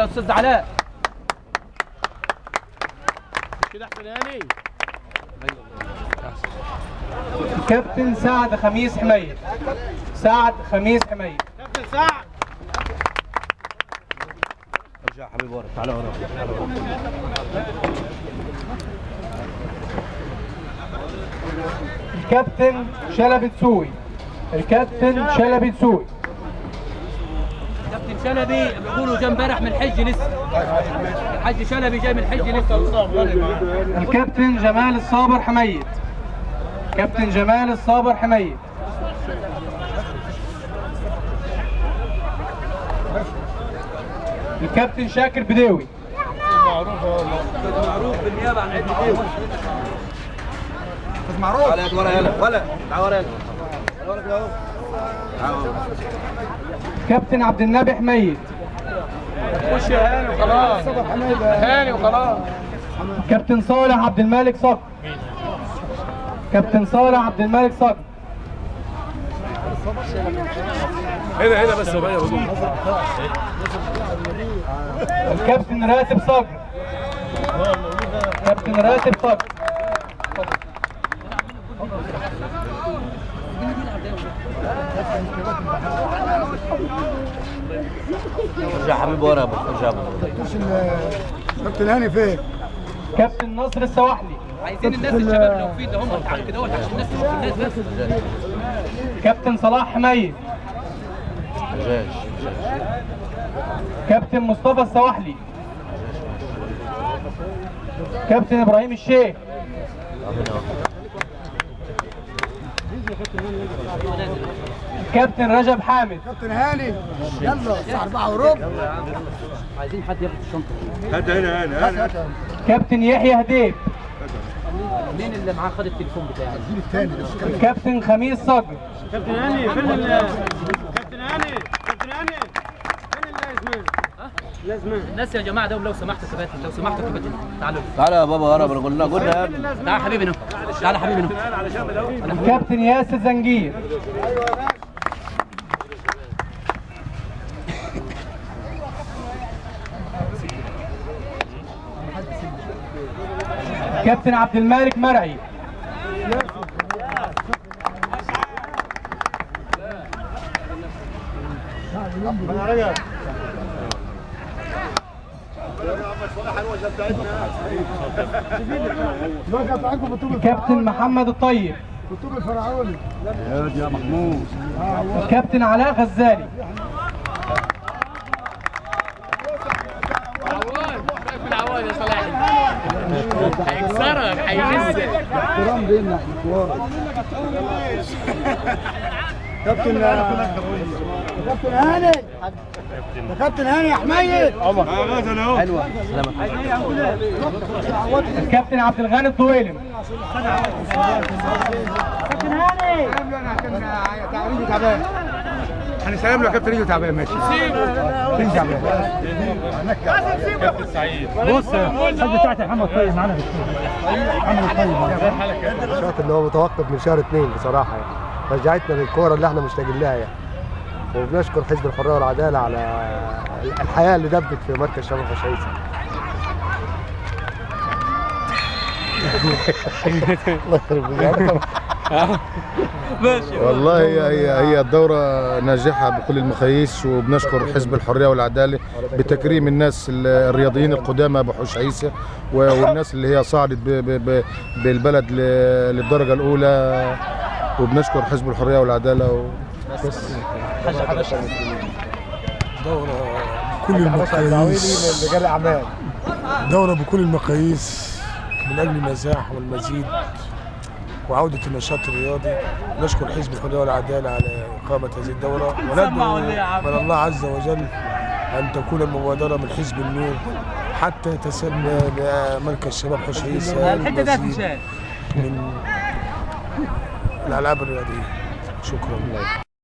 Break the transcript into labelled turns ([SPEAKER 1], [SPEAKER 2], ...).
[SPEAKER 1] يا استاذ علاء
[SPEAKER 2] كده احسن هاني.
[SPEAKER 3] كابتن سعد خميس حميد. سعد خميس حميد.
[SPEAKER 2] كابتن سعد.
[SPEAKER 1] ارجع حبيبي ورا، تعالى ورا.
[SPEAKER 3] الكابتن شلبي دسوقي. الكابتن شلبي دسوقي.
[SPEAKER 1] كابتن شلبي بيقولوا جاي امبارح من الحج لسه. الحاج شلبي جاي من الحج لسه.
[SPEAKER 3] الكابتن جمال الصابر حميد. كابتن جمال الصابر حميد. الكابتن شاكر بداوي.
[SPEAKER 1] معروف بالنيابه عن عيد بداوي.
[SPEAKER 2] معروف.
[SPEAKER 1] تعال ورا يلا ولا تعال ورا يلا. ورا كده اهو.
[SPEAKER 3] كابتن عبد النبي حميد.
[SPEAKER 2] خش يا هاني وخلاص. هاني وخلاص.
[SPEAKER 3] كابتن صالح عبد الملك صقر. كابتن صالح عبد الملك صقر.
[SPEAKER 2] هنا بس بقى
[SPEAKER 3] الكابتن راتب صقر. كابتن راتب صقر.
[SPEAKER 1] ارجع حبيبي ورا ارجع.
[SPEAKER 2] كابتن هاني فين؟
[SPEAKER 3] كابتن نصر السواحلي.
[SPEAKER 1] عايزين الناس الشباب لو في ده هم تعالوا كده عشان الناس تشوف الناس بس.
[SPEAKER 3] كابتن صلاح حميد. كابتن مصطفى السواحلي. كابتن ابراهيم الشيخ. كابتن رجب حامد.
[SPEAKER 2] كابتن هاني يلا الساعة 4 وربع.
[SPEAKER 1] عايزين حد ياخد الشنطه.
[SPEAKER 2] هات هنا
[SPEAKER 3] كابتن يحيى هديب.
[SPEAKER 1] مين اللي معاه خد التليفون بتاعي؟
[SPEAKER 3] كابتن خميس صقر.
[SPEAKER 2] كابتن هاني فين كابتن هاني فين لازمان؟
[SPEAKER 1] الناس يا جماعه ده لو سمحتوا كباتن لو سمحتوا كباتن تعالوا.
[SPEAKER 4] تعالى يا بابا ورا قلنا يا ابني.
[SPEAKER 1] تعال حبيبي تعال حبيبي
[SPEAKER 3] كابتن ياسر زنجير. كابتن عبد الملك مرعي. كابتن محمد الطيب.
[SPEAKER 2] الطوب الفرعوني
[SPEAKER 4] يا محمود.
[SPEAKER 3] الكابتن علاء غزالي.
[SPEAKER 1] العواد يا صلاح هيكسرك هيهزك.
[SPEAKER 2] احترام بينا احنا كابتن هاني يا كابتن هاني يا حميد. غزل اهو.
[SPEAKER 1] حلوه سلامة.
[SPEAKER 3] الكابتن عبد الغني الطويلم.
[SPEAKER 2] كابتن هاني تعبان تعبان. هنسلم له يا كابتن ريجو تعبان ماشي. فين تعبان؟ كابتن سعيد. بص الحاج بتاعتي محمد طيب معانا في الشغل. محمد طيب
[SPEAKER 5] الشوط اللي هو متوقف من شهر 2 بصراحه يعني رجعتنا للكوره اللي احنا مشتاقين لها يعني. وبنشكر حزب الحريه والعداله على الحياه اللي دبت في مركز شباب حشيشه. الله يخرب
[SPEAKER 6] والله هي الدورة ناجحة بكل المقاييس، وبنشكر حزب الحرية والعدالة بتكريم الناس الرياضيين القدامى بحوش عيسى والناس اللي هي صعدت بالبلد للدرجة الأولى، وبنشكر حزب الحرية والعدالة بس.
[SPEAKER 7] دورة بكل المقاييس.
[SPEAKER 5] رجال اعمال.
[SPEAKER 7] دورة بكل المقاييس من أجل النجاح والمزيد وعودة النشاط الرياضي. نشكر حزب الحرية والعدالة على إقامة هذه الدورة، وندعو من الله عز وجل أن تكون المبادرة من حزب النور حتى يتسنى مركز شباب حوش عيسى المزيد من الألعاب الرياضية. شكرا.